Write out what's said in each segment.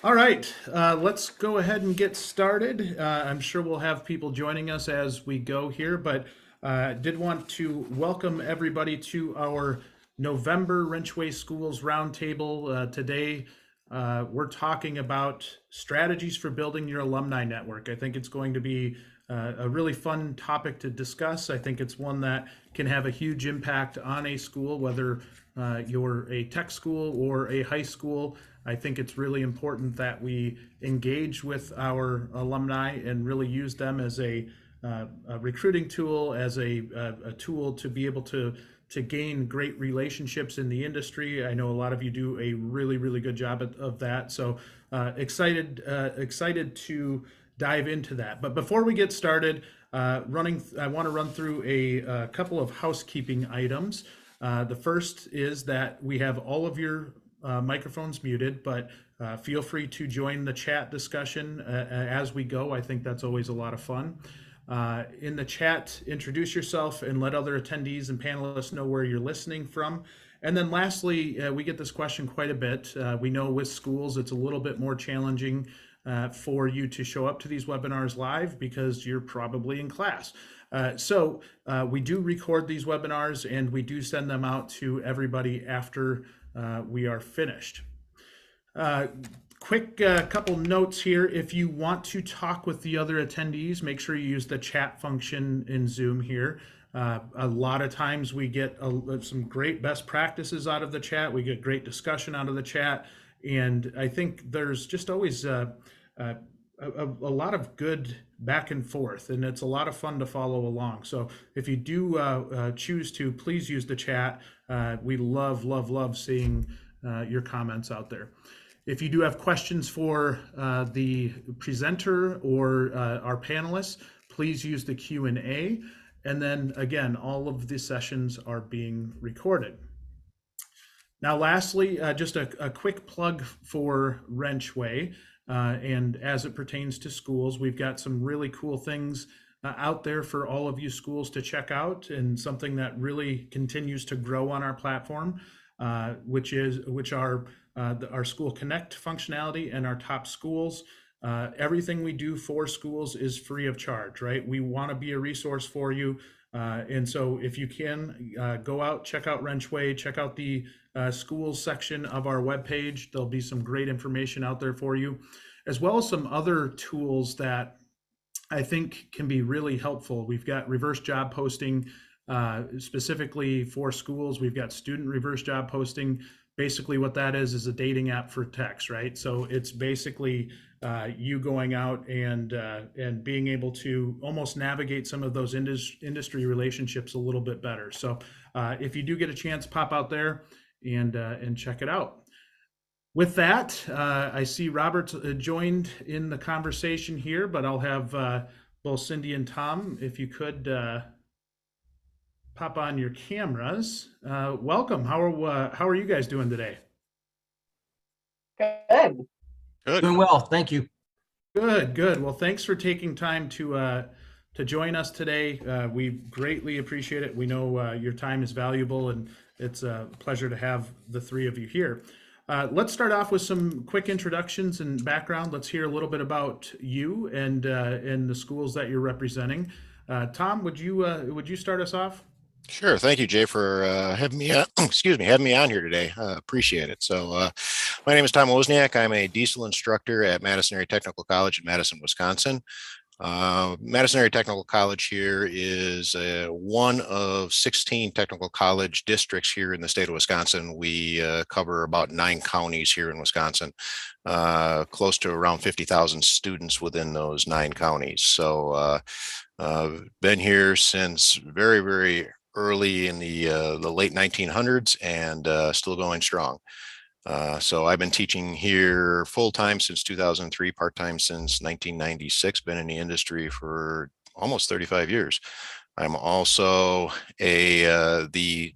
All right, let's go ahead and get started. I'm sure we'll have people joining us as we go here, but did want to welcome everybody to our November Wrenchway Schools Roundtable. Today, we're talking about strategies for building your alumni network. I think it's going to be a really fun topic to discuss. I think it's one that can have a huge impact on a school, whether you're a tech school or a high school. I think it's really important that we engage with our alumni and really use them as a recruiting tool, as a tool to be able to gain great relationships in the industry. I know a lot of you do a really good job of that. So excited to dive into that. But before we get started, I want to run through a couple of housekeeping items. The first is that we have all of your microphones muted, but feel free to join the chat discussion as we go. I think that's always a lot of fun. In the chat, introduce yourself and let other attendees and panelists know where you're listening from. And then lastly, we get this question quite a bit. We know with schools, it's a little bit more challenging for you to show up to these webinars live because you're probably in class. So we do record these webinars and we do send them out to everybody after we are finished. Quick couple notes here. If you want to talk with the other attendees, make sure you use the chat function in Zoom here. A lot of times we get some great best practices out of the chat. We get great discussion out of the chat. And I think there's just always a lot of good back and forth, and it's a lot of fun to follow along. So if you do choose to, please use the chat. We love seeing your comments out there. If you do have questions for the presenter or our panelists, please use the Q&A. And then again, all of the sessions are being recorded. Now, lastly, just a quick plug for Wrenchway. And as it pertains to schools, we've got some really cool things out there for all of you schools to check out, and something that really continues to grow on our platform, which are our School Connect functionality and our top schools. Everything we do for schools is free of charge, right? We want to be a resource for you. And so if you can go out, check out Wrenchway, check out the schools section of our webpage. There'll be some great information out there for you, as well as some other tools that I think can be really helpful. We've got reverse job posting specifically for schools. We've got student reverse job posting. Basically what that is a dating app for techs, right? So it's basically you going out and being able to almost navigate some of those industry relationships a little bit better. So if you do get a chance, pop out there and check it out. With that, I see Robert joined in the conversation here, but I'll have both Cindy and Tom, if you could pop on your cameras. Welcome. How are you guys doing today? Good. Doing well, thank you. Good. Well, thanks for taking time to join us today. We greatly appreciate it. We know your time is valuable, and it's a pleasure to have the three of you here. Let's start off with some quick introductions and background. Let's hear a little bit about you and the schools that you're representing. Tom, would you start us off? Sure. Thank you, Jay, for having me. Having me on here today. Appreciate it. So, my name is Tom Wozniak. I'm a diesel instructor at Madison Area Technical College in Madison, Wisconsin. Madison Area Technical College here is one of 16 technical college districts here in the state of Wisconsin. We cover about 9 counties here in Wisconsin, close to around 50,000 students within those 9 counties. So, been here since very early in the late 1900s and still going strong. So I've been teaching here full-time since 2003, part-time since 1996, been in the industry for almost 35 years. I'm also the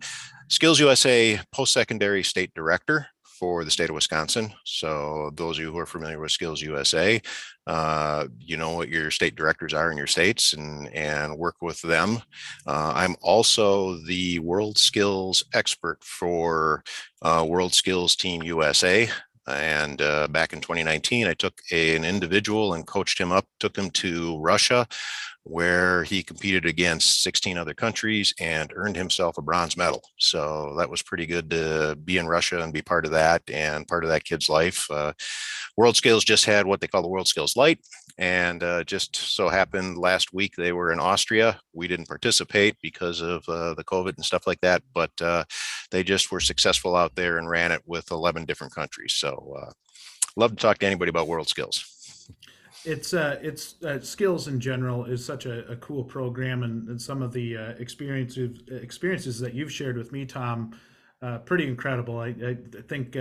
Skills USA Post-Secondary State Director for the state of Wisconsin. So those of you who are familiar with Skills USA, you know what your state directors are in your states and work with them. I'm also the World Skills expert for World Skills Team USA. And back in 2019, I took an individual and coached him up, took him to Russia, where he competed against 16 other countries and earned himself a bronze medal. So that was pretty good to be in Russia and be part of that and part of that kid's life. World Skills just had what they call the World Skills Light. And just so happened last week they were in Austria. We didn't participate because of the COVID and stuff like that, but they just were successful out there and ran it with 11 different countries. So love to talk to anybody about World Skills. It's skills in general is such a cool program, and some of the experiences that you've shared with me, Tom, pretty incredible. I think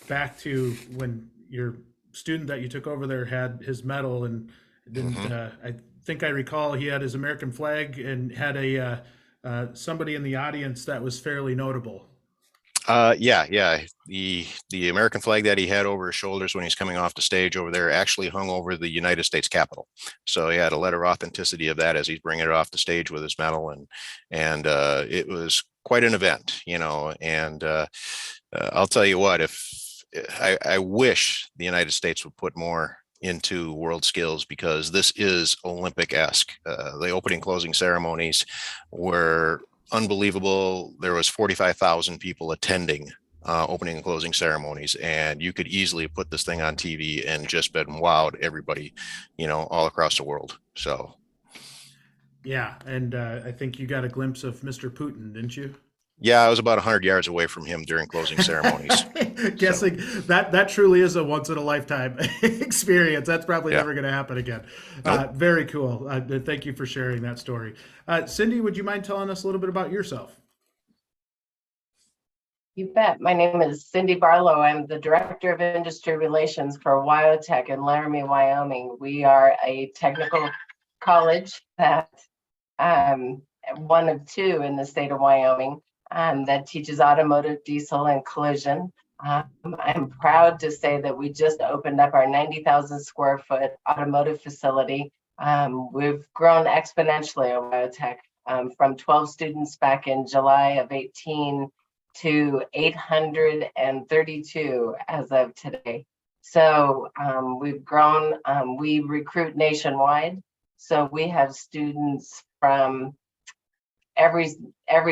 back to when your student that you took over there had his medal, and didn't I think I recall he had his American flag and had a somebody in the audience that was fairly notable. Yeah. The American flag that he had over his shoulders when he's coming off the stage over there actually hung over the United States Capitol. So he had a letter of authenticity of that as he's bringing it off the stage with his medal, and it was quite an event, you know. And I'll tell you what, if I wish the United States would put more into world skills, because this is Olympic-esque. The opening closing ceremonies were unbelievable. There was 45,000 people attending opening and closing ceremonies, and you could easily put this thing on TV and just been wowed everybody, you know, all across the world. So Yeah, and I think you got a glimpse of Mr. Putin, didn't you? yeah, I was about 100 yards away from him during closing ceremonies. Guessing that truly is a once in a lifetime experience. That's probably Yeah. never going to happen again. Nope. Very cool. Thank you for sharing that story. Cindy, would you mind telling us a little bit about yourself? You bet. My name is Cindy Barlow. I'm the Director of Industry Relations for WyoTech in Laramie, Wyoming. We are a technical college that one of two in the state of Wyoming that teaches automotive, diesel, and collision. I'm proud to say that we just opened up our 90,000 square foot automotive facility. We've grown exponentially at WyoTech from 12 students back in July of 18 to 832 as of today. So we've grown. We recruit nationwide. So we have students from every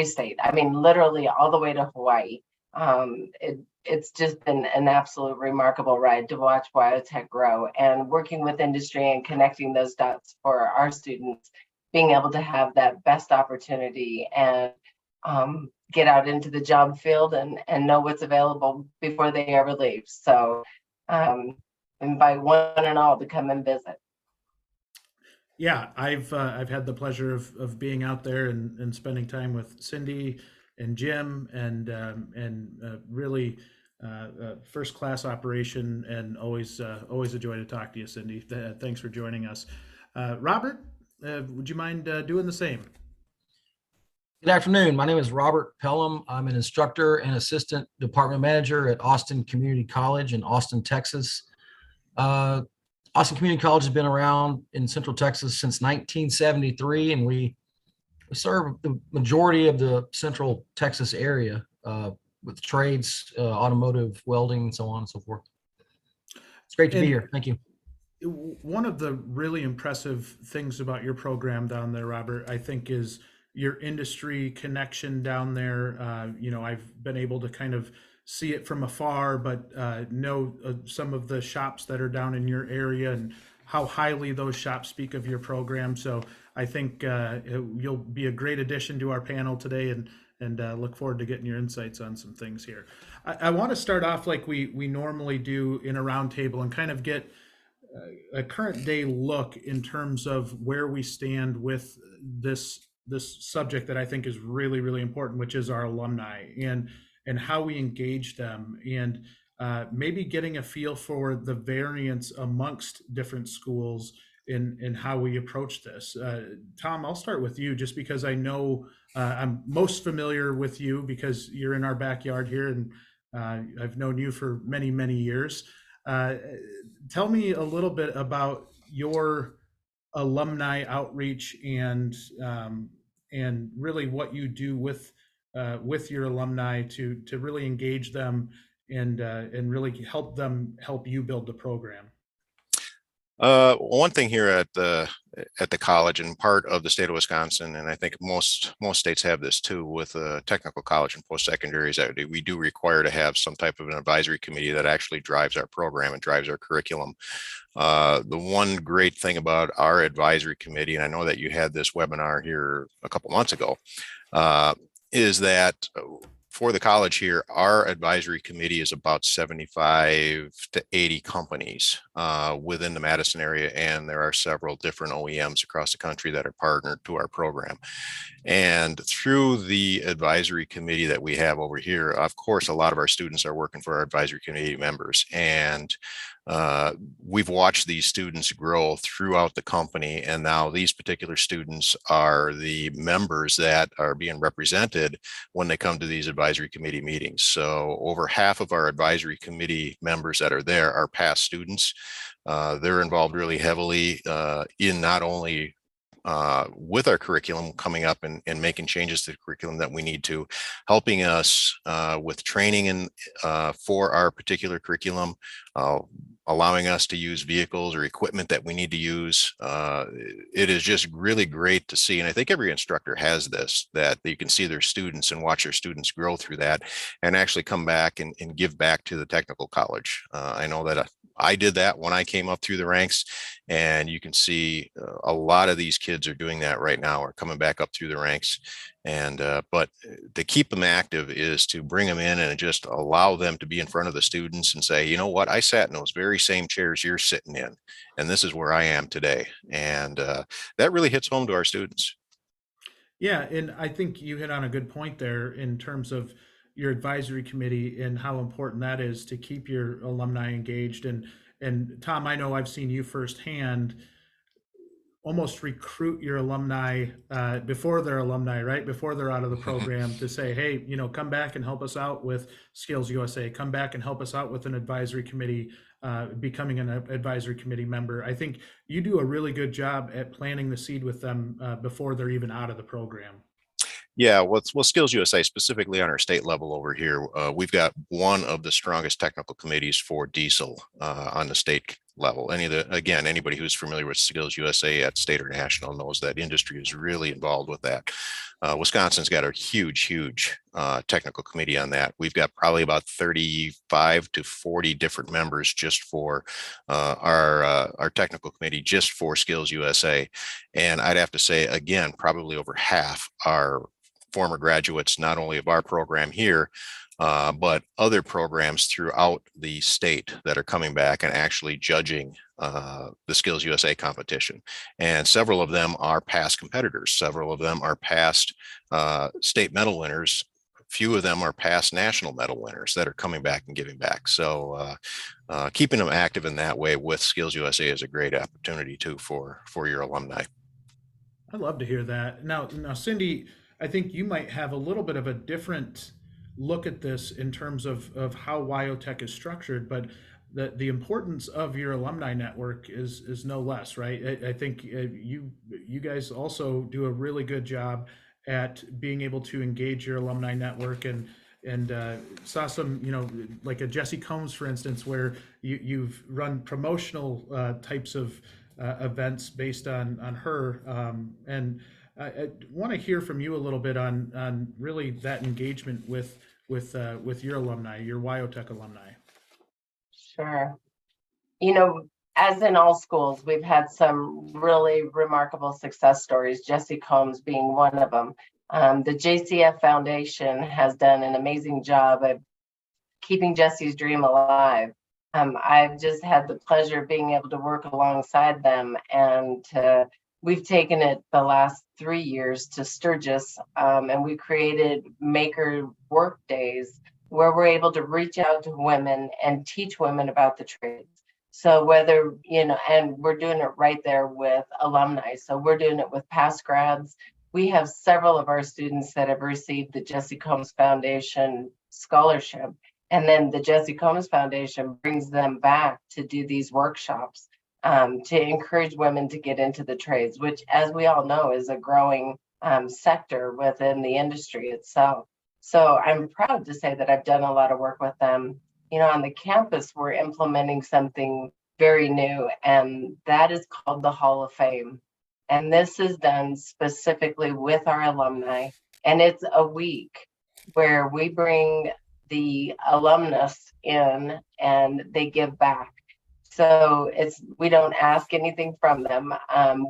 state. I mean, literally all the way to Hawaii. It's just been an absolute remarkable ride to watch WyoTech grow, and working with industry and connecting those dots for our students, being able to have that best opportunity and get out into the job field and know what's available before they ever leave. So invite one and all to come and visit. Yeah, I've had the pleasure of being out there and spending time with Cindy and Jim, and really first class operation, and always a joy to talk to you, Cindy. Thanks for joining us. Robert, would you mind doing the same? Good afternoon. My name is Robert Pellham. I'm an instructor and assistant department manager at Austin Community College in Austin, Texas. Austin Community College has been around in Central Texas since 1973, and we serve the majority of the Central Texas area with trades, automotive, welding, and so on and so forth. It's great to be here. Thank you. One of the really impressive things about your program down there, Robert, I think, is your industry connection down there. You know, I've been able to kind of see it from afar, but know some of the shops that are down in your area and how highly those shops speak of your program. So I think you'll be a great addition to our panel today, and look forward to getting your insights on some things here. I want to start off like we normally do in a roundtable and kind of get a current day look in terms of where we stand with this subject that I think is really, really important, which is our alumni and how we engage them, and maybe getting a feel for the variance amongst different schools in how we approach this. Tom, I'll start with you, just because I know I'm most familiar with you because you're in our backyard here, and I've known you for many, many years. Tell me a little bit about your alumni outreach and really what you do with your alumni to really engage them and really help you build the program. One thing here at the college, and part of the state of Wisconsin, and I think most states have this too, with technical college and post-secondary, is that we do require to have some type of an advisory committee that actually drives our program and drives our curriculum. The one great thing about our advisory committee, and I know that you had this webinar here a couple months ago, is that for the college here, our advisory committee is about 75 to 80 companies within the Madison area, and there are several different OEMs across the country that are partnered to our program. And through the advisory committee that we have over here, of course, a lot of our students are working for our advisory committee members, and we've watched these students grow throughout the company, and now these particular students are the members that are being represented when they come to these advisory committee meetings. So over half of our advisory committee members that are there are past students. They're involved really heavily in not only with our curriculum coming up and making changes to the curriculum that we need to, helping us with training and for our particular curriculum, allowing us to use vehicles or equipment that we need to use. It is just really great to see. And I think every instructor has this, that you can see their students and watch their students grow through that and actually come back and give back to the technical college. I know that I did that when I came up through the ranks, and you can see a lot of these kids are doing that right now, are coming back up through the ranks. And but to keep them active is to bring them in and just allow them to be in front of the students and say, you know what, I sat in those very same chairs you're sitting in, and this is where I am today. And that really hits home to our students. Yeah, and I think you hit on a good point there in terms of your advisory committee and how important that is to keep your alumni engaged. And Tom, I know I've seen you firsthand almost recruit your alumni before they're alumni, right? Before they're out of the program, to say, hey, come back and help us out with Skills USA, come back and help us out with an advisory committee, becoming an advisory committee member. I think you do a really good job at planting the seed with them before they're even out of the program. Yeah, well, Skills USA, specifically on our state level over here, we've got one of the strongest technical committees for diesel on the state level. Anybody who's familiar with Skills USA at state or national knows that industry is really involved with that. Wisconsin's got a huge technical committee on that. We've got probably about 35 to 40 different members just for our technical committee, just for Skills USA. And I'd have to say, again, probably over half are former graduates, not only of our program here, but other programs throughout the state that are coming back and actually judging the Skills USA competition. And several of them are past competitors. Several of them are past state medal winners. Few of them are past national medal winners that are coming back and giving back. So keeping them active in that way with Skills USA is a great opportunity too for your alumni. I'd love to hear that. Now, Cindy, I think you might have a little bit of a different look at this in terms of how WyoTech is structured, but the importance of your alumni network is no less, right? I think you guys also do a really good job at being able to engage your alumni network, and saw some, like a Jessie Combs, for instance, where you've run promotional types of events based on her, and I want to hear from you a little bit on really that engagement with your alumni, your WyoTech alumni. Sure. As in all schools, we've had some really remarkable success stories, Jessie Combs being one of them. The JCF Foundation has done an amazing job of keeping Jessie's dream alive. I've just had the pleasure of being able to work alongside them, and we've taken it the last 3 years to Sturgis, and we created maker work days where we're able to reach out to women and teach women about the trades. So whether, and we're doing it right there with alumni. So we're doing it with past grads. We have several of our students that have received the Jessie Combs Foundation scholarship. And then the Jessie Combs Foundation brings them back to do these workshops to encourage women to get into the trades, which, as we all know, is a growing sector within the industry itself. So I'm proud to say that I've done a lot of work with them. on the campus, we're implementing something very new, and that is called the Hall of Fame. And this is done specifically with our alumni. And it's a week where we bring the alumnus in and they give back. So we don't ask anything from them.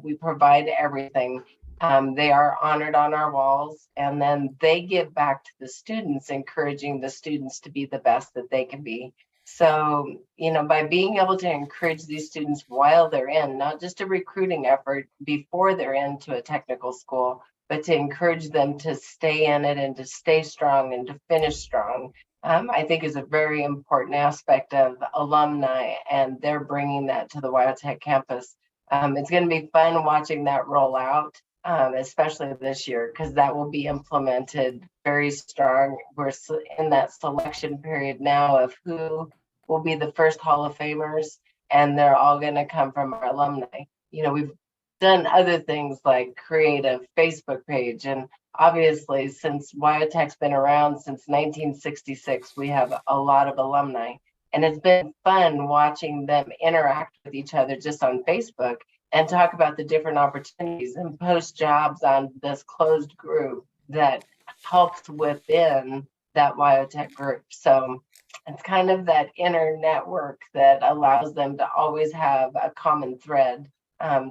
We provide everything. They are honored on our walls, and then they give back to the students, encouraging the students to be the best that they can be. So, by being able to encourage these students while they're in, not just a recruiting effort before they're into a technical school, but to encourage them to stay in it and to stay strong and to finish strong, I think is a very important aspect of alumni, and they're bringing that to the WyoTech campus. It's going to be fun watching that roll out, especially this year, because that will be implemented very strong. We're in that selection period now of who will be the first Hall of Famers, and they're all going to come from our alumni. We've done other things like create a Facebook page, and obviously since WyoTech's been around since 1966, we have a lot of alumni, and it's been fun watching them interact with each other just on Facebook and talk about the different opportunities and post jobs on this closed group that helps within that WyoTech group. So it's kind of that inner network that allows them to always have a common thread,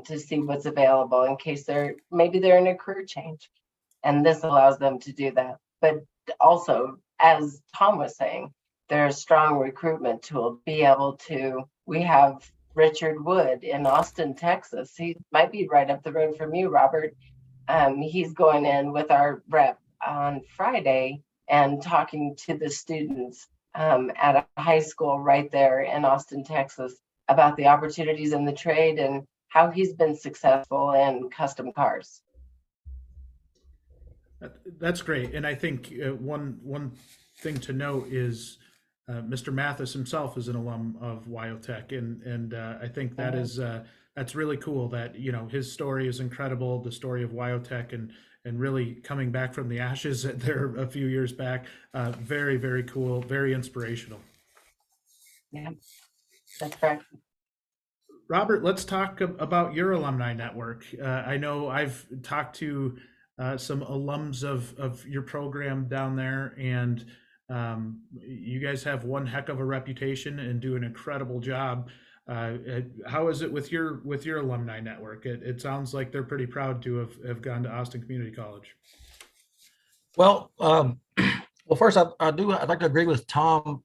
to see what's available in case they're in a career change. And this allows them to do that. But also, as Tom was saying, they're a strong recruitment tool to be able to. We have Richard Wood in Austin, Texas. He might be right up the road from you, Robert. He's going in with our rep on Friday and talking to the students at a high school right there in Austin, Texas, about the opportunities in the trade and how he's been successful in custom cars. That's great. And I think one thing to note is Mr. Mathis himself is an alum of WyoTech, and I think that is that's really cool. That his story is incredible. The story of WyoTech and really coming back from the ashes there a few years back. Very, very cool. Very inspirational. Yeah, that's correct. Robert, let's talk about your alumni network. I know I've talked to some alums of your program down there, and you guys have one heck of a reputation and do an incredible job. How is it with your alumni network? It sounds like they're pretty proud to have gone to Austin Community College. Well, first I'd like to agree with Tom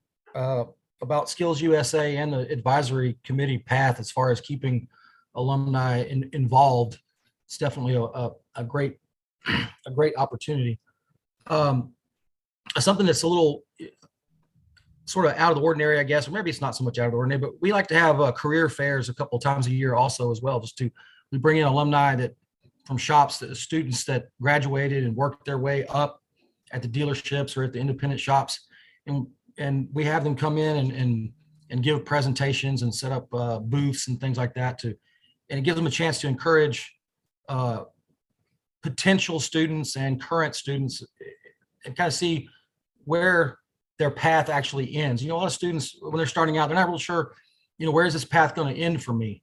about Skills USA and the advisory committee path as far as keeping alumni involved. It's definitely a great opportunity. Something that's a little sort of out of the ordinary, I guess, or maybe it's not so much out of the ordinary, but we like to have career fairs a couple of times a year also as well. We bring in alumni from shops, students that graduated and worked their way up at the dealerships or at the independent shops, and we have them come in and give presentations and set up booths and things like that and it gives them a chance to encourage potential students and current students and kind of see where their path actually ends. A lot of students, when they're starting out, they're not real sure, where is this path going to end for me?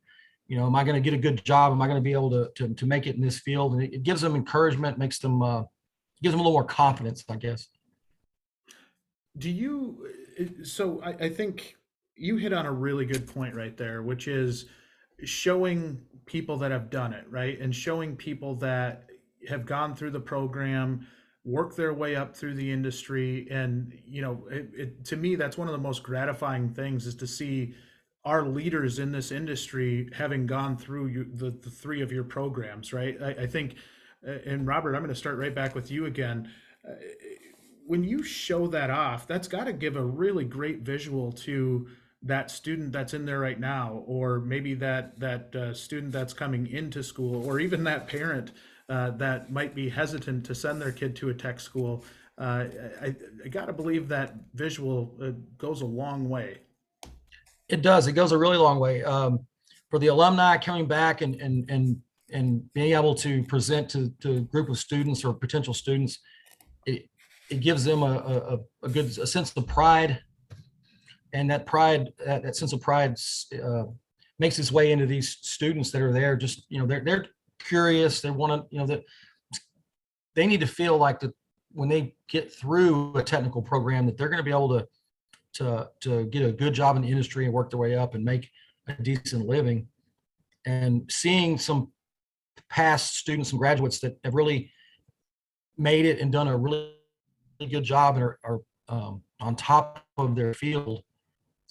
Am I going to get a good job? Am I going to be able to make it in this field? And it gives them encouragement, gives them a little more confidence, I guess. So I think you hit on a really good point right there, which is showing people that have done it, right? And showing people that have gone through the program, work their way up through the industry. And, to me, that's one of the most gratifying things is to see our leaders in this industry having gone through the three of your programs, right? I think, and Robert, I'm going to start right back with you again. When you show that off, that's got to give a really great visual to that student that's in there right now, or maybe that student that's coming into school, or even that parent that might be hesitant to send their kid to a tech school. I got to believe that visual goes a long way. It does. It goes a really long way. For the alumni coming back and being able to present to a group of students or potential students, it gives them a good sense of pride and that pride, that sense of pride makes its way into these students that are there. Just, they're curious. They want to, that they need to feel like that when they get through a technical program, that they're going to be able to get a good job in the industry and work their way up and make a decent living. And seeing some past students and graduates that have really made it and done a really good job and are on top of their field,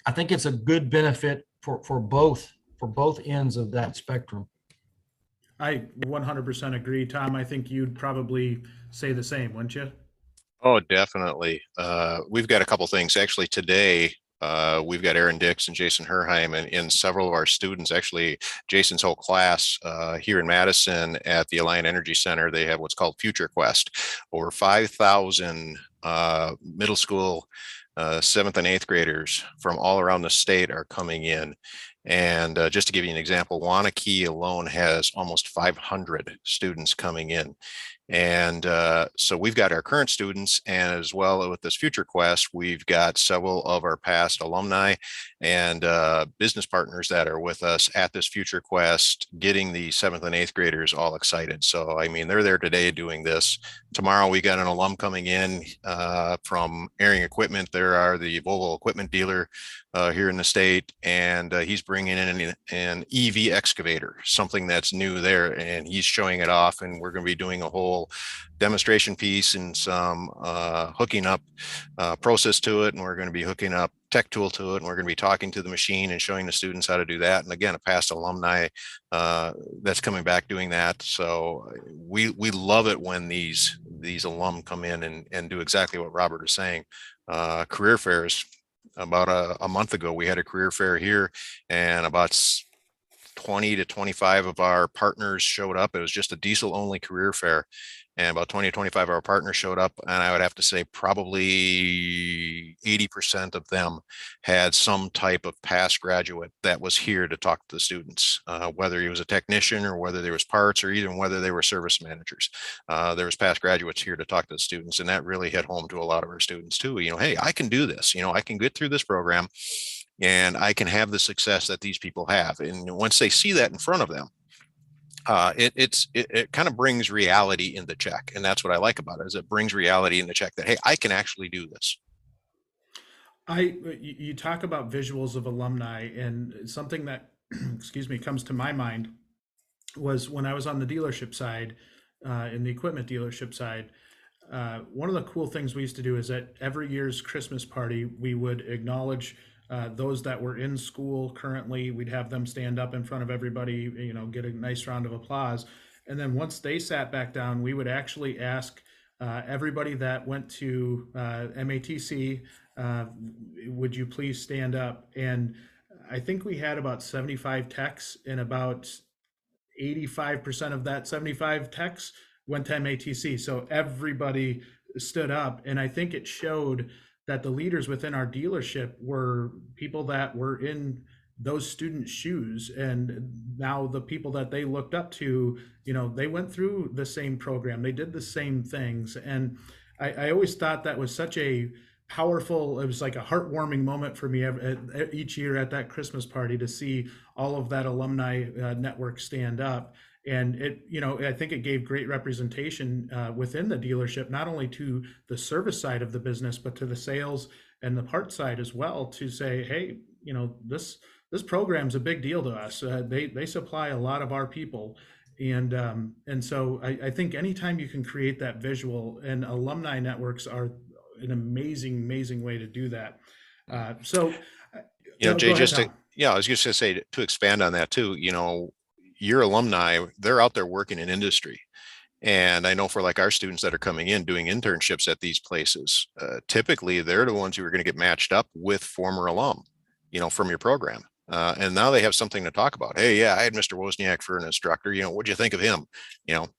I think it's a good benefit for both ends of that spectrum. I 100% agree, Tom. I think you'd probably say the same, wouldn't you? Oh, definitely. We've got a couple things actually today. We've got Aaron Dix and Jason Herheim and several of our students, actually Jason's whole class here in Madison at the Alliant Energy Center. They have what's called Future Quest. Over 5,000 middle school 7th and 8th graders from all around the state are coming in. And just to give you an example, Wanakee alone has almost 500 students coming in. And so we've got our current students, and as well with this Future Quest, we've got several of our past alumni and business partners that are with us at this Future Quest, getting the 7th and 8th graders all excited. So, I mean, they're there today doing this. Tomorrow, we got an alum coming in from Airing Equipment. There are the Volvo equipment dealer here in the state, and he's bringing in an EV excavator, something that's new there, and he's showing it off, and we're going to be doing a whole demonstration piece and some hooking up process to it, and we're going to be hooking up tech tool to it, and we're going to be talking to the machine and showing the students how to do that. And again, a past alumni that's coming back doing that. So we love it when these alum come in and do exactly what Robert is saying. Career fairs. About a month ago, we had a career fair here, and about 20 to 25 of our partners showed up. It was just a diesel only career fair, and about 20 to 25 of our partners showed up. And I would have to say probably 80% of them had some type of past graduate that was here to talk to the students, whether he was a technician or whether there was parts or even whether they were service managers. There was past graduates here to talk to the students, and that really hit home to a lot of our students too. Hey, I can do this. I can get through this program, and I can have the success that these people have. And once they see that in front of them, it kind of brings reality in the check. And that's what I like about it, is it brings reality in the check that, hey, I can actually do this. You talk about visuals of alumni, and something that, excuse me, comes to my mind was when I was on the dealership side, in the equipment dealership side. One of the cool things we used to do is at every year's Christmas party, we would acknowledge those that were in school currently. We'd have them stand up in front of everybody, get a nice round of applause. And then once they sat back down, we would actually ask everybody that went to MATC, would you please stand up? And I think we had about 75 techs, and about 85% of that 75 techs went to MATC. So everybody stood up, and I think it showed that the leaders within our dealership were people that were in those students' shoes, and now the people that they looked up to, they went through the same program, they did the same things. And I always thought that was such a powerful, it was like a heartwarming moment for me each year at that Christmas party, to see all of that alumni network stand up. And I think it gave great representation within the dealership, not only to the service side of the business, but to the sales and the parts side as well, to say, hey, this program's a big deal to us. They supply a lot of our people. And so I think anytime you can create that visual, and alumni networks are an amazing way to do that. Jay, I was just going to say, to expand on that too, your alumni, they're out there working in industry. And I know for like our students that are coming in doing internships at these places, typically they're the ones who are going to get matched up with former alum, from your program. And now they have something to talk about. Hey, yeah, I had Mr. Wozniak for an instructor. What'd you think of him?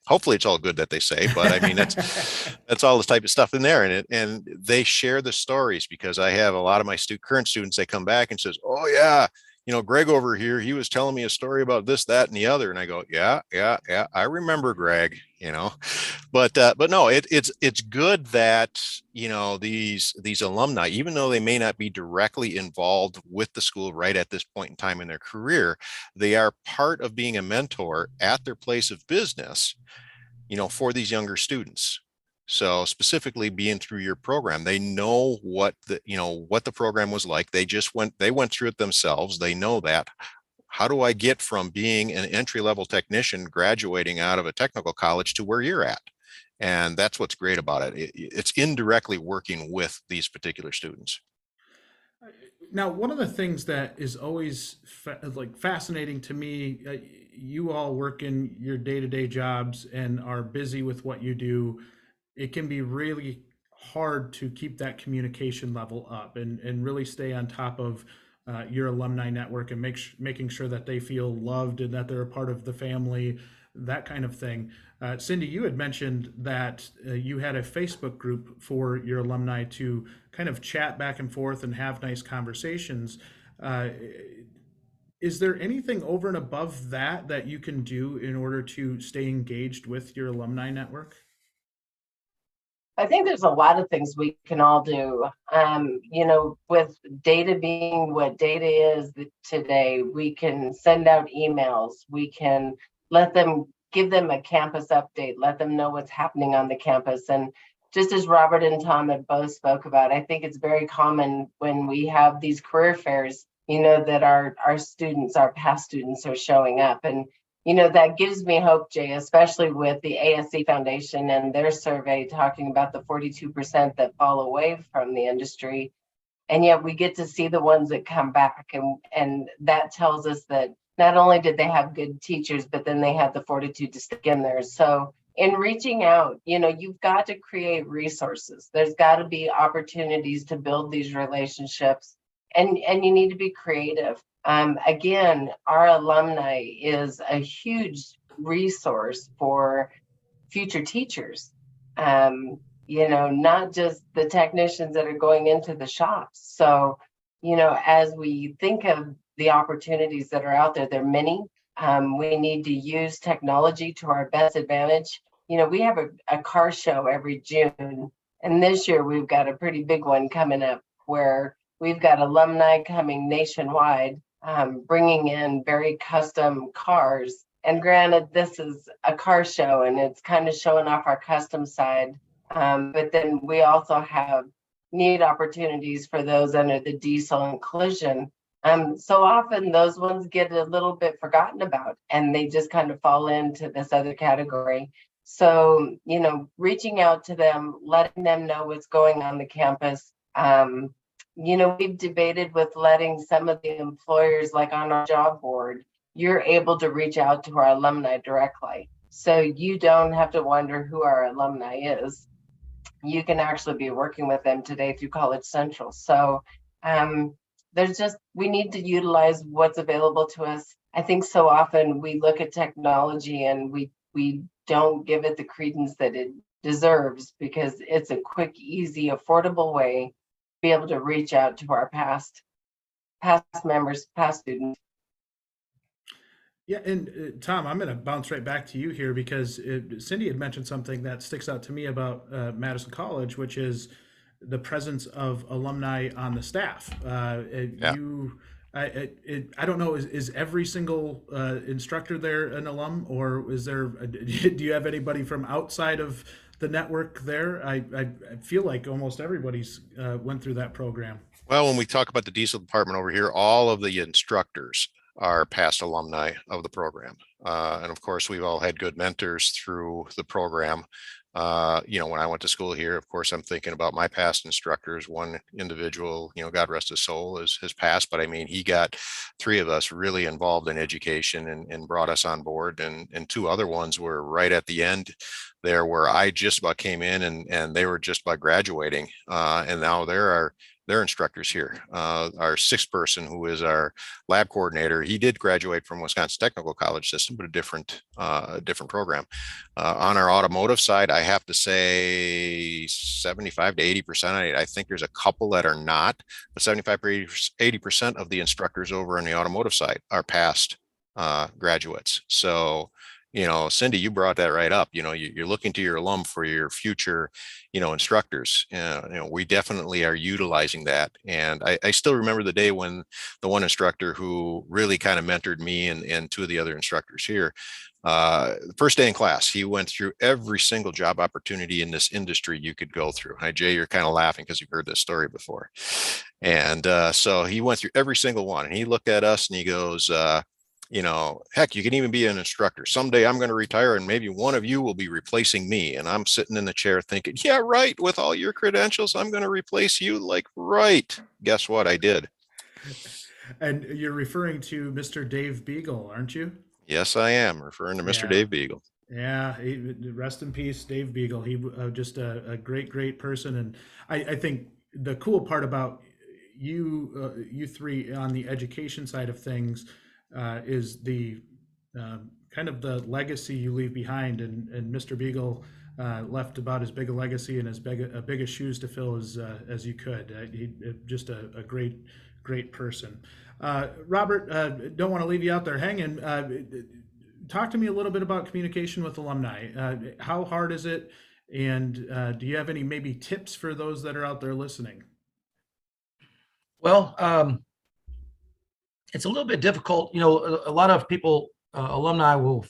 Hopefully it's all good that they say, but I mean, that's all this type of stuff in there. And they share the stories, because I have a lot of my current students, they come back and says, oh yeah, Greg over here, he was telling me a story about this, that, and the other. And I go, yeah, I remember Greg, but no, it's good that, these alumni, even though they may not be directly involved with the school right at this point in time in their career, they are part of being a mentor at their place of business, for these younger students. So specifically being through your program, they know what the program was like. They went through it themselves. They know that. How do I get from being an entry-level technician graduating out of a technical college to where you're at? And that's what's great about it. It's indirectly working with these particular students. Now, one of the things that is always fascinating to me, you all work in your day-to-day jobs and are busy with what you do. It can be really hard to keep that communication level up and really stay on top of your alumni network and making sure that they feel loved and that they're a part of the family, that kind of thing. Cindy, you had mentioned that you had a Facebook group for your alumni to kind of chat back and forth and have nice conversations. Is there anything over and above that you can do in order to stay engaged with your alumni network? I think there's a lot of things we can all do. With data being what data is today, we can send out emails. We can give them a campus update, let them know what's happening on the campus. And just as Robert and Tom had both spoke about, I think it's very common when we have these career fairs, that our students, our past students are showing up. And that gives me hope, Jay, especially with the ASC Foundation and their survey talking about the 42% that fall away from the industry. And yet we get to see the ones that come back. And that tells us that not only did they have good teachers, but then they had the fortitude to stick in there. So in reaching out, you've got to create resources. There's got to be opportunities to build these relationships, and you need to be creative. Again, our alumni is a huge resource for future teachers. Not just the technicians that are going into the shops. So, as we think of the opportunities that are out there, there are many. We need to use technology to our best advantage. We have a car show every June, and this year we've got a pretty big one coming up where we've got alumni coming nationwide, bringing in very custom cars. And granted, this is a car show and it's kind of showing off our custom side. But then we also have neat opportunities for those under the diesel and collision. So often those ones get a little bit forgotten about and they just kind of fall into this other category. So, reaching out to them, letting them know what's going on the campus. We've debated with letting some of the employers, like on our job board, you're able to reach out to our alumni directly. So you don't have to wonder who our alumni is. You can actually be working with them today through College Central. So we need to utilize what's available to us. I think so often we look at technology and we don't give it the credence that it deserves because it's a quick, easy, affordable way to be able to reach out to our past members, past students. Yeah, and Tom, I'm going to bounce right back to you here because Cindy had mentioned something that sticks out to me about Madison College, which is the presence of alumni on the staff. Yeah. I don't know, is every single instructor there an alum, or do you have anybody from outside of the network there? I feel like almost everybody's went through that program. Well, when we talk about the diesel department over here, all of the instructors are past alumni of the program. And of course, we've all had good mentors through the program. When I went to school here, of course, I'm thinking about my past instructors. One individual, God rest his soul, has passed, but I mean, he got 3 of us really involved in education and brought us on board. And 2 other ones were right at the end there where I just about came in and they were just about graduating. And now there are their instructors here. Our sixth person, who is our lab coordinator, he did graduate from Wisconsin Technical College system, but a different program. On our automotive side, I have to say 75 to 80%. I think there's a couple that are not, but 75 to 80% of the instructors over on the automotive side are past graduates. So, Cindy, you brought that right up. You're looking to your alum for your future, instructors. We definitely are utilizing that. And I still remember the day when the one instructor who really kind of mentored me and two of the other instructors here, the first day in class, he went through every single job opportunity in this industry you could go through. Hi, Jay, you're kind of laughing because you've heard this story before. And so he went through every single one, and he looked at us and he goes, heck, you can even be an instructor. Someday I'm going to retire and maybe one of you will be replacing me. And I'm sitting in the chair thinking, yeah, right. With all your credentials, I'm going to replace you. Like, right. Guess what? I did. And you're referring to Mr. Dave Beagle, aren't you? Yes, I am referring to Mr. Yeah. Dave Beagle. Yeah, rest in peace, Dave Beagle. He just a great person, and I think the cool part about you three on the education side of things is the kind of the legacy you leave behind, and Mr. Beagle left about as big a legacy and as big a shoes to fill as you could. He just a great person. Robert, don't want to leave you out there hanging. Talk to me a little bit about communication with alumni. How hard is it? And do you have any maybe tips for those that are out there listening? Well, it's a little bit difficult. A lot of people, alumni will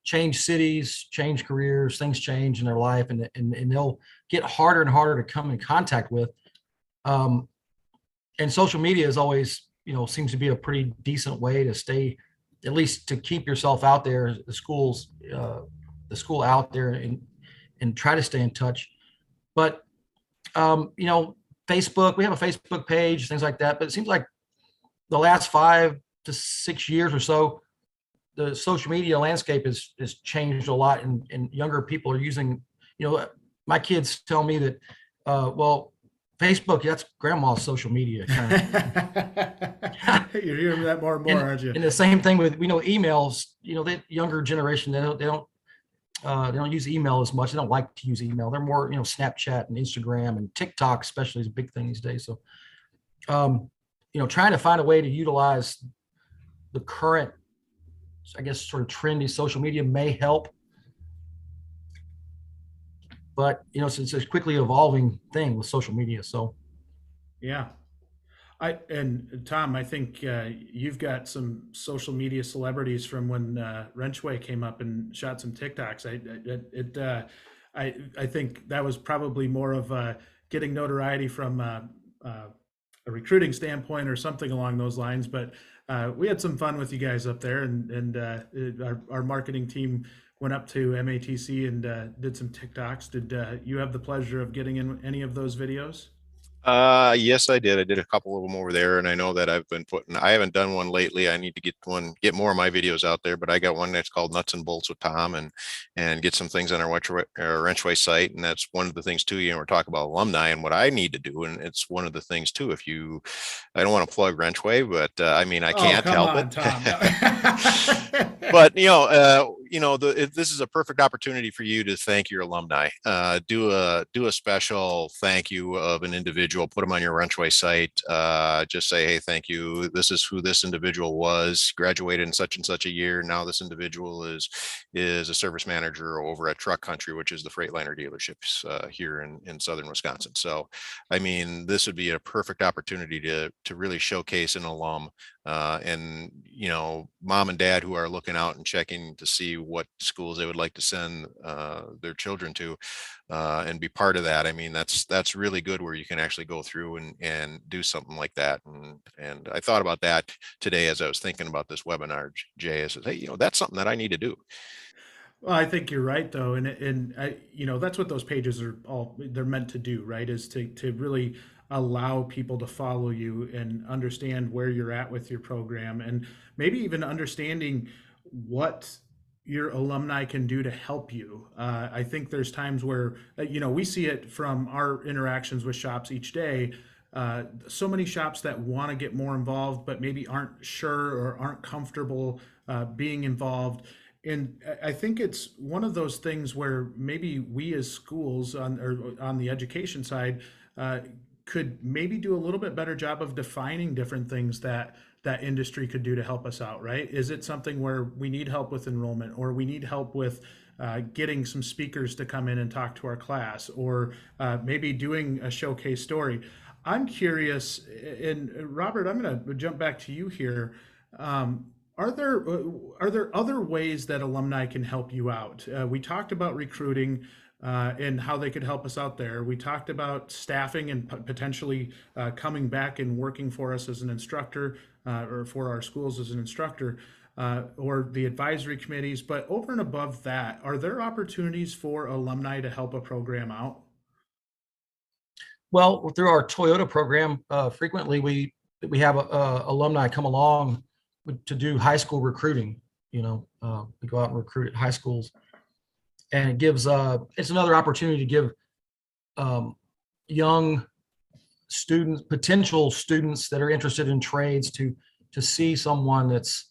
change cities, change careers, things change in their life, and they'll get harder and harder to come in contact with. And social media is always, seems to be a pretty decent way to stay, at least to keep yourself out there, the school out there, and try to stay in touch. But, Facebook, we have a Facebook page, things like that, but it seems like the last 5 to 6 years or so, the social media landscape has changed a lot, and younger people are using, my kids tell me that, well, Facebook, that's grandma's social media. You're hearing that more and more, aren't you? And the same thing with, emails, the younger generation, they don't use email as much. They don't like to use email. They're more, Snapchat and Instagram and TikTok especially is a big thing these days. So, trying to find a way to utilize the current, I guess, sort of trendy social media may help. But, it's a quickly evolving thing with social media. So, yeah. And Tom, I think you've got some social media celebrities from when Wrenchway came up and shot some TikToks. I think that was probably more of getting notoriety from a recruiting standpoint or something along those lines. But we had some fun with you guys up there, and our marketing team went up to MATC and did some TikToks. Did you have the pleasure of getting in any of those videos? Yes, I did. I did a couple of them over there, and I know that I haven't done one lately. I need to get more of my videos out there, but I got one that's called Nuts and Bolts with Tom, and get some things on our Wrenchway site. And that's one of the things too, we're talking about alumni and what I need to do. And it's one of the things too, I don't want to plug Wrenchway, but I can't help it. But, this is a perfect opportunity for you to thank your alumni. Do a special thank you of an individual, put them on your Wrenchway site. Just say, hey, thank you. This is who this individual was, graduated in such and such a year. Now this individual is a service manager over at Truck Country, which is the Freightliner dealerships here in southern Wisconsin. So, this would be a perfect opportunity to really showcase an alum. And mom and dad who are looking out and checking to see what schools they would like to send their children to, and be part of that. That's really good, where you can actually go through and do something like that. And I thought about that today as I was thinking about this webinar, Jay. I said, hey, that's something that I need to do. Well, I think you're right, though, and that's what those pages they're meant to do, right? Is to really allow people to follow you and understand where you're at with your program, and maybe even understanding what your alumni can do to help you. I think there's times where we see it from our interactions with shops each day. so many shops that want to get more involved, but maybe aren't sure or aren't comfortable being involved. And I think it's one of those things where maybe we as schools on the education side could maybe do a little bit better job of defining different things that industry could do to help us out, right? Is it something where we need help with enrollment, or we need help with getting some speakers to come in and talk to our class, or maybe doing a showcase story? I'm curious, and Robert, I'm going to jump back to you here. Are there other ways that alumni can help you out? We talked about recruiting and how they could help us out there. We talked about staffing and potentially coming back and working for us as an instructor or for our schools as an instructor, or the advisory committees. But over and above that, are there opportunities for alumni to help a program out? Well, through our Toyota program, frequently we have alumni come along to do high school recruiting. We go out and recruit at high schools, and it gives it's another opportunity to give young students, potential students that are interested in trades, to see someone that's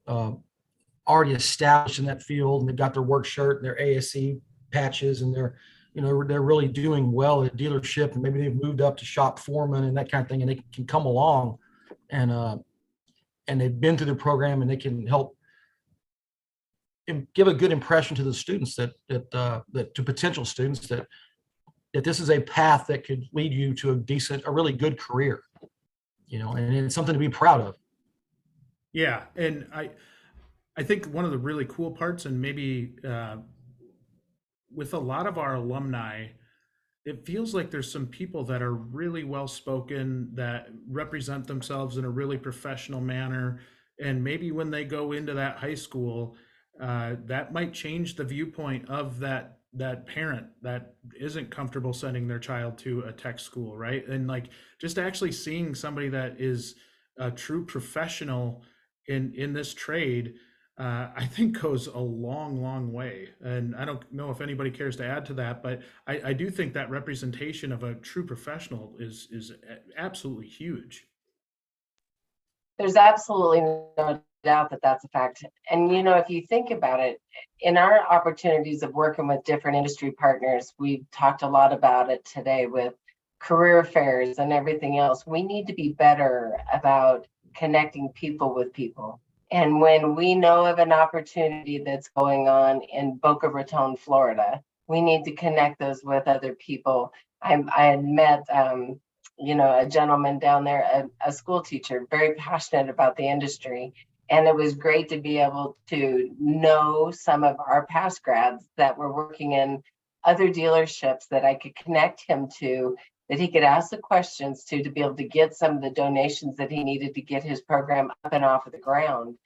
already established in that field, and they've got their work shirt and their ASE patches, and they're really doing well at a dealership, and maybe they've moved up to shop foreman and that kind of thing, and they can come along and they've been through the program, and they can help give a good impression to the students that to potential students that this is a path that could lead you to a really good career, and it's something to be proud of. Yeah, and I think one of the really cool parts, and maybe with a lot of our alumni, it feels like there's some people that are really well spoken, that represent themselves in a really professional manner. And maybe when they go into that high school, that might change the viewpoint of that parent that isn't comfortable sending their child to a tech school, right? And like just actually seeing somebody that is a true professional in this trade, I think goes a long way. And I don't know if anybody cares to add to that, but I do think that representation of a true professional is absolutely huge. There's absolutely no doubt that that's a fact. And, if you think about it, in our opportunities of working with different industry partners, we've talked a lot about it today with career fairs and everything else. We need to be better about connecting people with people. And when we know of an opportunity that's going on in Boca Raton, Florida, we need to connect those with other people. I had met, a gentleman down there, a school teacher, very passionate about the industry. And it was great to be able to know some of our past grads that were working in other dealerships that I could connect him to, that he could ask the questions to be able to get some of the donations that he needed to get his program up and off of the ground.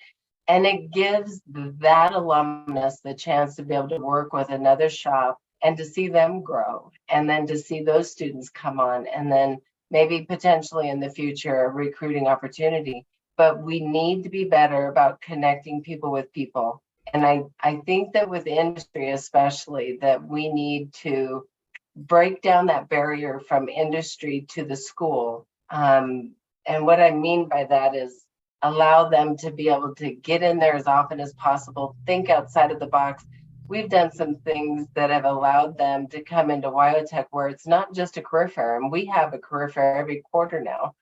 And it gives that alumnus the chance to be able to work with another shop and to see them grow, and then to see those students come on, and then maybe potentially in the future a recruiting opportunity. But we need to be better about connecting people with people. And I think that with industry especially, that we need to break down that barrier from industry to the school. And what I mean by that is allow them to be able to get in there as often as possible, think outside of the box. We've done some things that have allowed them to come into WyoTech, where it's not just a career fair, and we have a career fair every quarter now,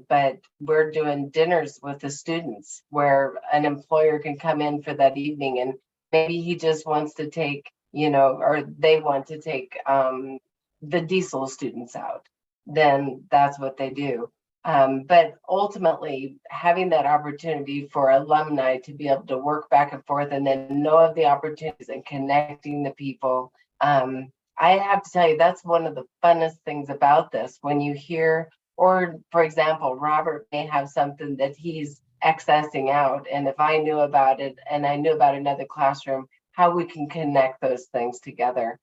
but we're doing dinners with the students where an employer can come in for that evening, and maybe he just wants to take, or they want to take the diesel students out, then that's what they do. But ultimately, having that opportunity for alumni to be able to work back and forth and then know of the opportunities and connecting the people, I have to tell you, that's one of the funnest things about this. When you hear, or for example, Robert may have something that he's accessing out, and if I knew about it and I knew about another classroom, how we can connect those things together.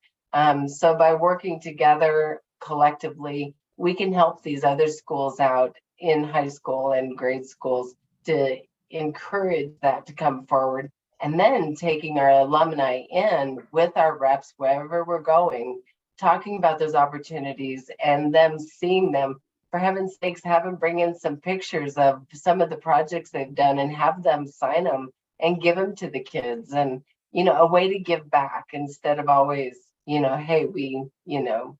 So by working together collectively, we can help these other schools out in high school and grade schools to encourage that to come forward. And then taking our alumni in with our reps, wherever we're going, talking about those opportunities and them seeing them for heaven's sakes, have them bring in some pictures of some of the projects they've done and have them sign them and give them to the kids. And, you know, a way to give back instead of always, you know, hey, we, you know,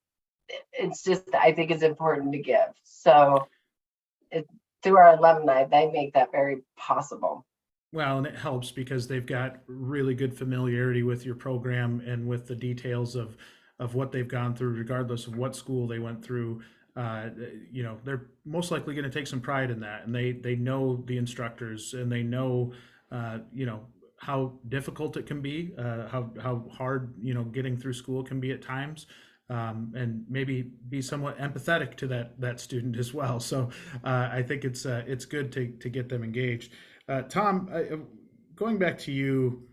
it's just, I think it's important to give. So through our alumni, they make that very possible. Well, and it helps because they've got really good familiarity with your program and with the details of what they've gone through, regardless of what school they went through. Uh, you know, they're most likely going to take some pride in that, and they know the instructors, and they know, you know, how difficult it can be, how hard, you know, getting through school can be at times. And maybe be somewhat empathetic to that student as well. So I think it's good to get them engaged. Tom, going back to you,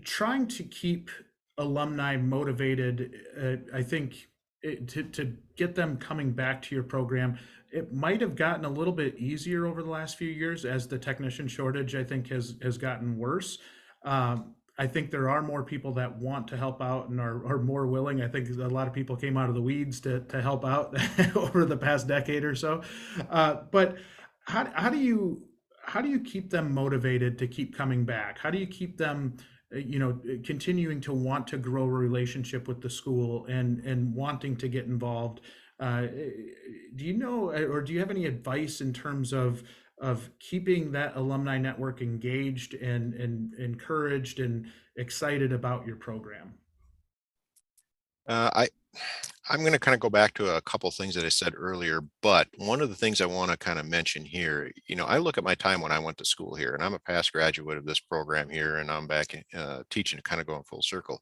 trying to keep alumni motivated, I think to get them coming back to your program, it might have gotten a little bit easier over the last few years as the technician shortage, I think, has gotten worse. I think there are more people that want to help out and are more willing. I think a lot of people came out of the weeds to help out over the past decade or so. But how do you keep them motivated to keep coming back? How do you keep them, you know, continuing to want to grow a relationship with the school and wanting to get involved? Do you know, or do you have any advice in terms of keeping that alumni network engaged and encouraged and excited about your program? I I'm going to kind of go back to a couple things that I said earlier, but one of the things I want to kind of mention here, you know, I look at my time when I went to school here, and I'm a past graduate of this program here, and I'm back teaching, kind of going full circle.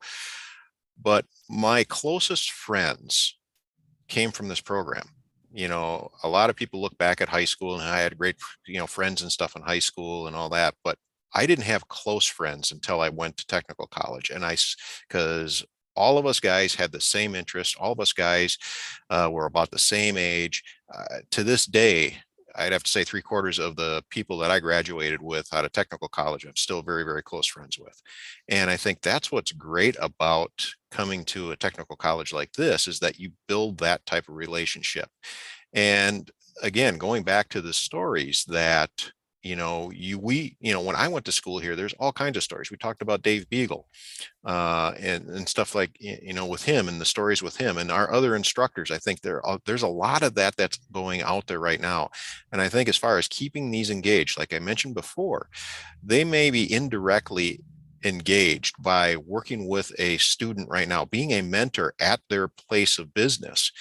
But my closest friends came from this program. You know, a lot of people look back at high school, and I had great, you know, friends and stuff in high school and all that, but I didn't have close friends until I went to technical college. And because all of us guys had the same interest, all of us guys were about the same age. To this day, I'd have to say 3/4 of the people that I graduated with out of technical college, I'm still very, very close friends with. And I think that's what's great about coming to a technical college like this, is that you build that type of relationship. And again, going back to the stories that, you know, when I went to school here, there's all kinds of stories. We talked about Dave Beagle and stuff like, you know, with him and the stories with him and our other instructors. I think there's a lot of that's going out there right now. And I think as far as keeping these engaged, like I mentioned before, they may be indirectly engaged by working with a student right now, being a mentor at their place of business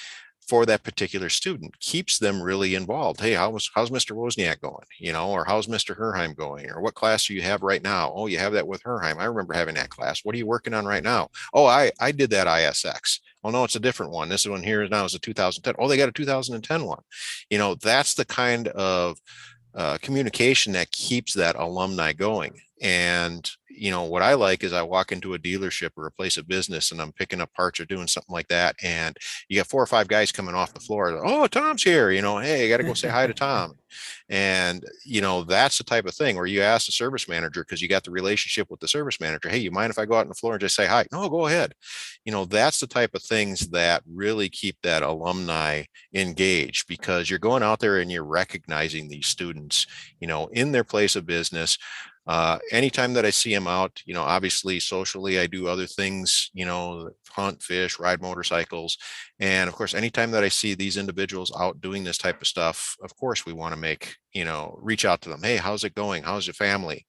for that particular student, keeps them really involved. Hey, how's Mr. Wozniak going? You know, or how's Mr. Herheim going? Or what class do you have right now? Oh, you have that with Herheim. I remember having that class. What are you working on right now? Oh, I did that ISX. Oh, no, it's a different one. This one here now is a 2010. Oh, they got a 2010 one. You know, that's the kind of communication that keeps that alumni going. And, you know, what I like is I walk into a dealership or a place of business and I'm picking up parts or doing something like that. And you got 4 or 5 guys coming off the floor. Oh, Tom's here. You know, hey, I got to go say hi to Tom. And, you know, that's the type of thing where you ask the service manager, because you got the relationship with the service manager. Hey, you mind if I go out on the floor and just say hi? No, go ahead. You know, that's the type of things that really keep that alumni engaged, because you're going out there and you're recognizing these students, you know, in their place of business. Anytime that I see them out, you know, obviously socially, I do other things, you know, hunt, fish, ride motorcycles. And of course, anytime that I see these individuals out doing this type of stuff, of course, we want to reach out to them. Hey, how's it going? How's your family?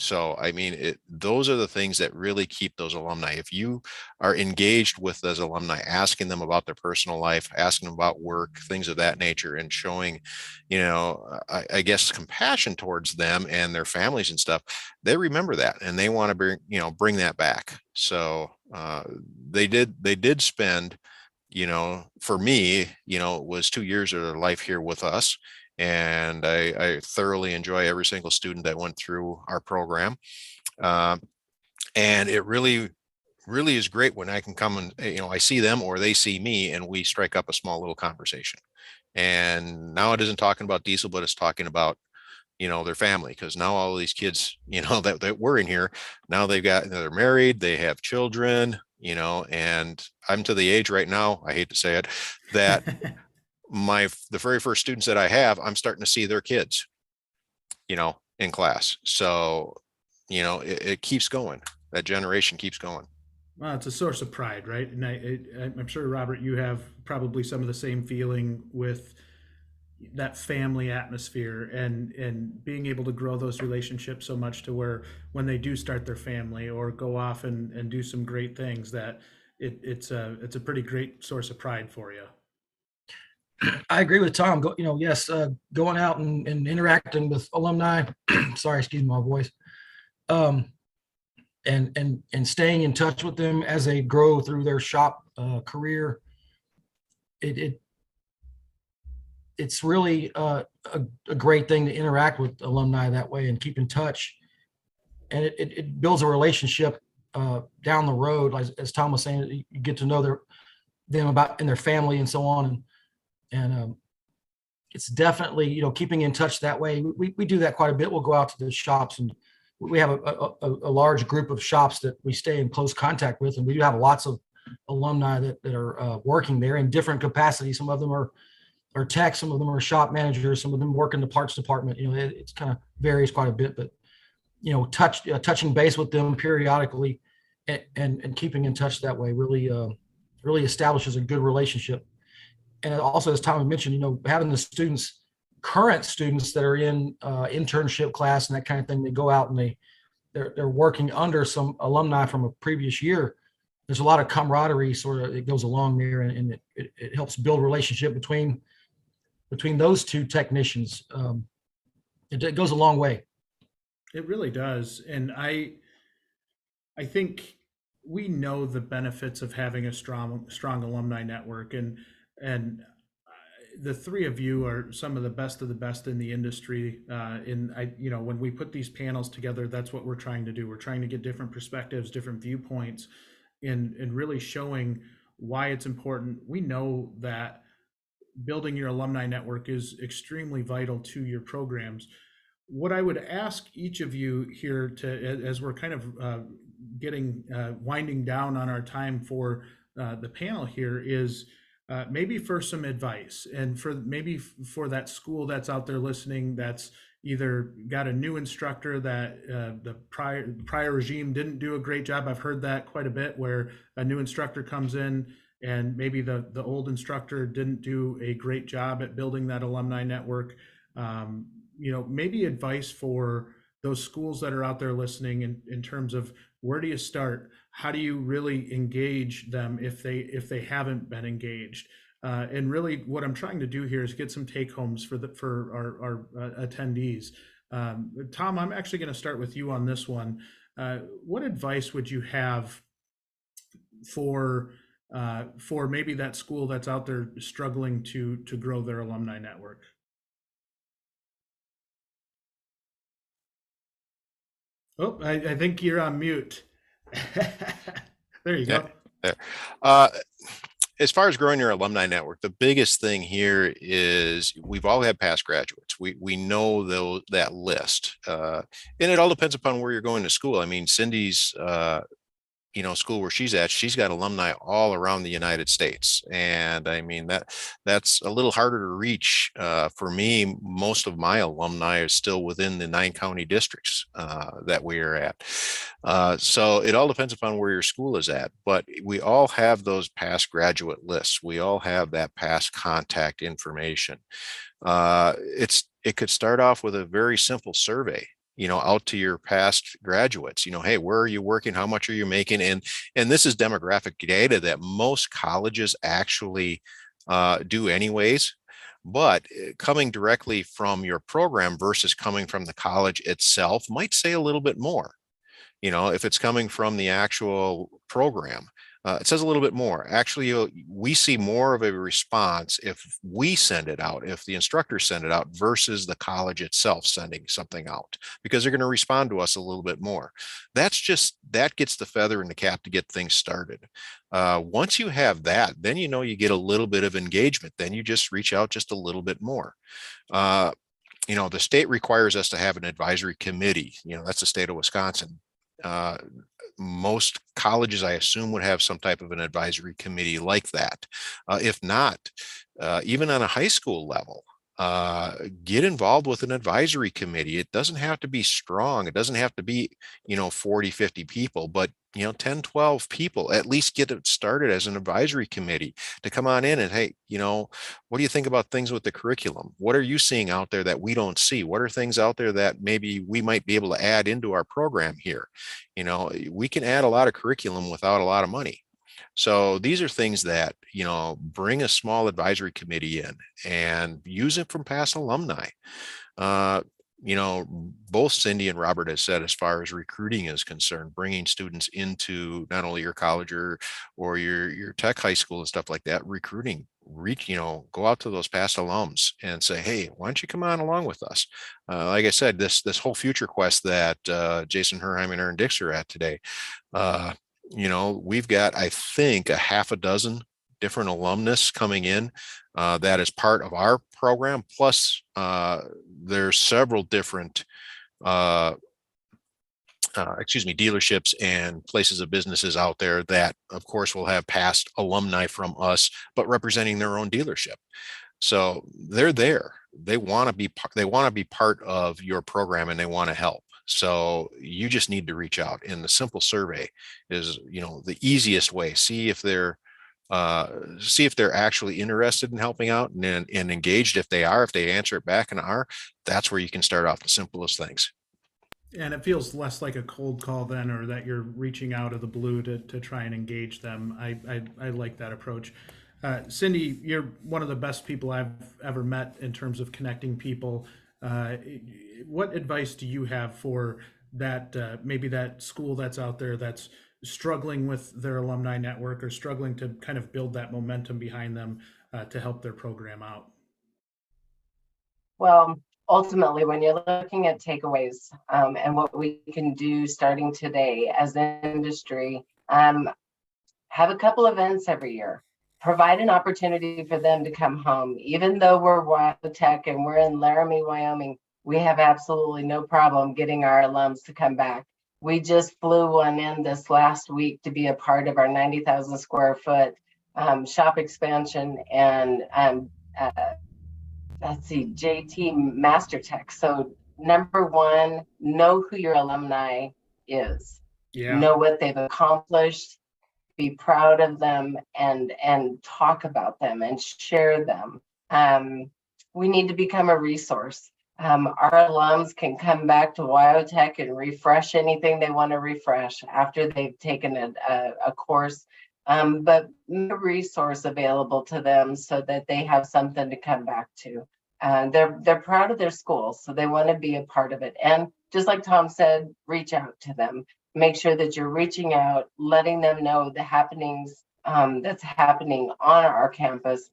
So, I mean, those are the things that really keep those alumni. If you are engaged with those alumni, asking them about their personal life, asking them about work, things of that nature, and showing, you know, I guess compassion towards them and their families and stuff, they remember that and they want to bring that back. So they did spend, you know, for me, you know, it was 2 years of their life here with us. And I thoroughly enjoy every single student that went through our program. And it really is great when I can come and, you know, I see them or they see me and we strike up a small little conversation. And now it isn't talking about diesel, but it's talking about, you know, their family. Because now all of these kids, you know, that were in here, now they're married, they have children, and I'm to the age right now, I hate to say it, that the very first students that I have, I'm starting to see their kids, in class. So, it keeps going. That generation keeps going. Well, it's a source of pride, right? And I'm sure, Robert, you have probably some of the same feeling with that family atmosphere and being able to grow those relationships so much to where when they do start their family or go off and do some great things, that it's a pretty great source of pride for you. I agree with Tom. Yes, going out and interacting with alumni. Sorry, excuse my voice. And staying in touch with them as they grow through their shop career. It's really a great thing to interact with alumni that way and keep in touch. And it builds a relationship down the road. As Tom was saying, you get to know them about and their family and so on. And it's definitely, keeping in touch that way. We do that quite a bit. We'll go out to the shops, and we have a large group of shops that we stay in close contact with. And we do have lots of alumni that are working there in different capacities. Some of them are tech, some of them are shop managers, some of them work in the parts department. It's kind of varies quite a bit, but touching base with them periodically and keeping in touch that way really establishes a good relationship. And also, as Tom mentioned, having the current students that are in internship class and that kind of thing, they go out and they're working under some alumni from a previous year. There's a lot of camaraderie it goes along there, and it helps build relationship between those two technicians. It goes a long way. It really does. And I think we know the benefits of having a strong alumni network, and the three of you are some of the best in the industry. When we put these panels together, that's what we're trying to do. We're trying to get different perspectives, different viewpoints, and really showing why it's important. We know that building your alumni network is extremely vital to your programs. What I would ask each of you here, as we're kind of winding down on our time for the panel here, is maybe for some advice, and for that school that's out there listening, that's either got a new instructor that the prior regime didn't do a great job. I've heard that quite a bit, where a new instructor comes in and maybe the old instructor didn't do a great job at building that alumni network. Maybe advice for those schools that are out there listening in terms of where do you start? How do you really engage them if they haven't been engaged? And really what I'm trying to do here is get some take homes for our attendees. Tom, I'm actually going to start with you on this one. What advice would you have for maybe that school that's out there struggling to grow their alumni network? Oh, I think you're on mute. There you go. There. As far as growing your alumni network, the biggest thing here is we've all had past graduates. We know that list, and it all depends upon where you're going to school. I mean, Cindy's school where she's at, she's got alumni all around the United States. And I mean, that's a little harder to reach. For me, most of my alumni are still within the 9 county districts that we are at. So it all depends upon where your school is at, but we all have those past graduate lists. We all have that past contact information. It could start off with a very simple survey, out to your past graduates, hey, where are you working? How much are you making? And this is demographic data that most colleges actually do anyways, but coming directly from your program versus coming from the college itself might say a little bit more. If it's coming from the actual program, it says a little bit more. Actually, we see more of a response if we send it out, if the instructors send it out versus the college itself sending something out, because they're going to respond to us a little bit more. That gets the feather in the cap to get things started. Once you have that, then you get a little bit of engagement. Then you just reach out just a little bit more. The state requires us to have an advisory committee. That's the state of Wisconsin. Most colleges, I assume, would have some type of an advisory committee like that. If not, even on a high school level, get involved with an advisory committee. It doesn't have to be strong. It doesn't have to be, 40, 50 people, but 10, 12 people, at least get it started as an advisory committee to come on in and, hey, what do you think about things with the curriculum? What are you seeing out there that we don't see? What are things out there that maybe we might be able to add into our program here? We can add a lot of curriculum without a lot of money. So these are things that, bring a small advisory committee in and use it from past alumni. Uh, Both Cindy and Robert has said, as far as recruiting is concerned, bringing students into not only your college or your tech high school and stuff like that, recruiting, go out to those past alums and say, hey, why don't you come on along with us? Like I said, this whole future quest that Jason Herheim and Aaron Dix are at today, we've got, I think, a half a dozen different alumnus coming in that is part of our program. Plus, there's several different, dealerships and places of businesses out there that, of course, will have past alumni from us, but representing their own dealership. So they're there. They want to be part of your program, and they want to help. So you just need to reach out, and the simple survey is, the easiest way. See if they're actually interested in helping out and engaged. If they answer it back and are, that's where you can start off the simplest things. And it feels less like a cold call then, or that you're reaching out of the blue to try and engage them. I like that approach. Cindy, you're one of the best people I've ever met in terms of connecting people. What advice do you have for that, maybe that school that's out there that's struggling with their alumni network, or struggling to kind of build that momentum behind them to help their program out? Well, ultimately, when you're looking at takeaways and what we can do starting today as an industry, have a couple events every year. Provide an opportunity for them to come home. Even though we're WyoTech and we're in Laramie, Wyoming, we have absolutely no problem getting our alums to come back. We just flew one in this last week to be a part of our 90,000 square foot shop expansion and JT Master Tech. So number one, know who your alumni is. Yeah. Know what they've accomplished, be proud of them, and talk about them and share them. We need to become a resource. Our alums can come back to WyoTech and refresh anything they want to refresh after they've taken a course, but a resource available to them so that they have something to come back to. They're proud of their school, so they want to be a part of it. And just like Tom said, reach out to them. Make sure that you're reaching out, letting them know the happenings that's happening on our campus,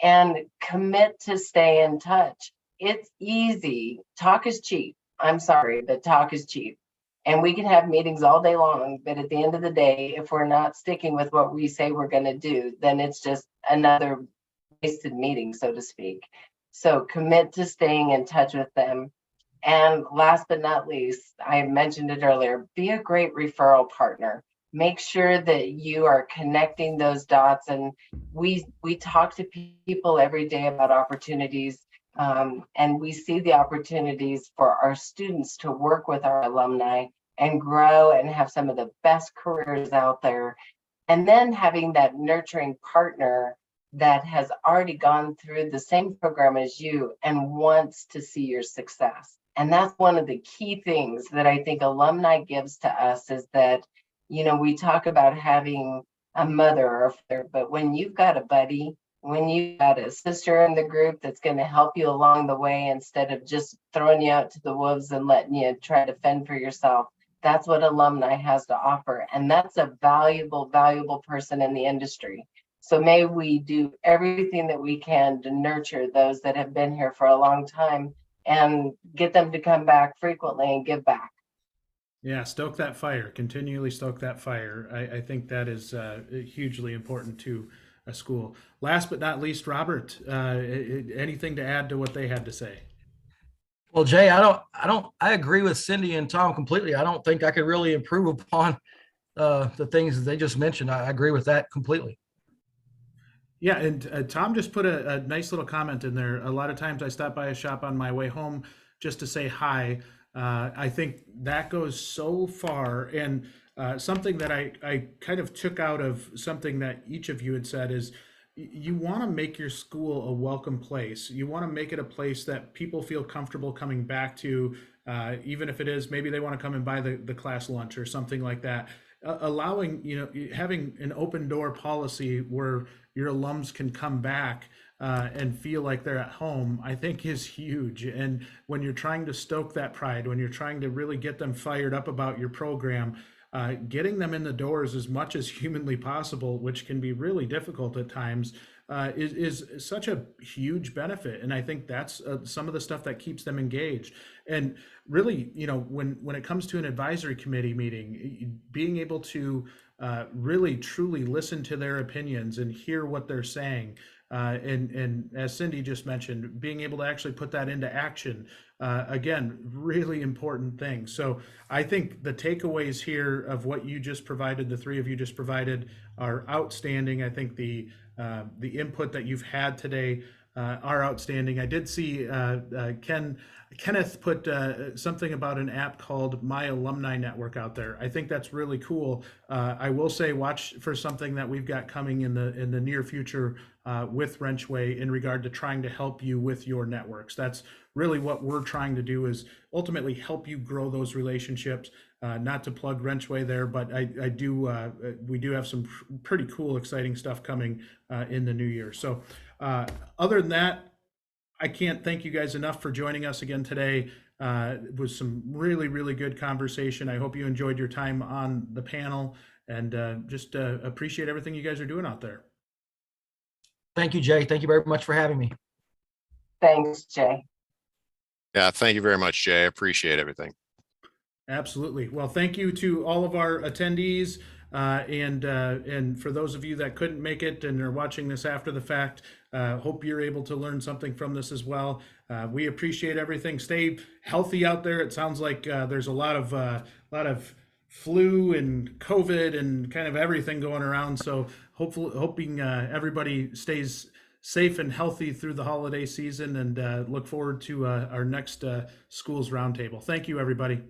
and commit to stay in touch. It's easy. Talk is cheap. I'm sorry, but talk is cheap. And we can have meetings all day long, but at the end of the day, if we're not sticking with what we say we're going to do, then it's just another wasted meeting, so to speak. So commit to staying in touch with them. And last but not least, I mentioned it earlier, be a great referral partner. Make sure that you are connecting those dots. And we talk to people every day about opportunities. And we see the opportunities for our students to work with our alumni and grow and have some of the best careers out there. And then having that nurturing partner that has already gone through the same program as you and wants to see your success. And that's one of the key things that I think alumni gives to us, is that, we talk about having a mother or a father, but when you've got a buddy, when you've got a sister in the group that's going to help you along the way instead of just throwing you out to the wolves and letting you try to fend for yourself, that's what alumni has to offer. And that's a valuable, valuable person in the industry. So may we do everything that we can to nurture those that have been here for a long time and get them to come back frequently and give back. Yeah, stoke that fire, continually stoke that fire. I think that is hugely important to a school. Last but not least, Robert, anything to add to what they had to say? Well, Jay, I agree with Cindy and Tom completely. I don't think I could really improve upon the things that they just mentioned. I agree with that completely. Yeah, and Tom just put a nice little comment in there. A lot of times I stop by a shop on my way home just to say hi. I think that goes so far. And something that I kind of took out of something that each of you had said is you want to make your school a welcome place. You want to make it a place that people feel comfortable coming back to, even if it is maybe they want to come and buy the class lunch or something like that. Allowing, having an open door policy where your alums can come back and feel like they're at home, I think is huge. And when you're trying to stoke that pride, when you're trying to really get them fired up about your program, getting them in the doors as much as humanly possible, which can be really difficult at times, is such a huge benefit. And I think that's some of the stuff that keeps them engaged. And really, when it comes to an advisory committee meeting, being able to really truly listen to their opinions and hear what they're saying. And as Cindy just mentioned, being able to actually put that into action, again, really important thing. So I think the takeaways here of what you just provided, the three of you just provided, are outstanding. I think the input that you've had today are outstanding. I did see Kenneth put something about an app called My Alumni Network out there. I think that's really cool. I will say, watch for something that we've got coming in the near future with Wrenchway in regard to trying to help you with your networks. That's really what we're trying to do, is ultimately help you grow those relationships. Not to plug Wrenchway there, but we do have some pretty cool, exciting stuff coming in the new year. So other than that, I can't thank you guys enough for joining us again today. It was some really, really good conversation. I hope you enjoyed your time on the panel, and just appreciate everything you guys are doing out there. Thank you, Jay. Thank you very much for having me. Thanks, Jay. Yeah, thank you very much, Jay. I appreciate everything. Absolutely. Well, thank you to all of our attendees, and for those of you that couldn't make it and are watching this after the fact, hope you're able to learn something from this as well. We appreciate everything. Stay healthy out there. It sounds like there's a lot of flu and COVID and kind of everything going around. So hoping everybody stays safe and healthy through the holiday season, and look forward to our next schools roundtable. Thank you, everybody.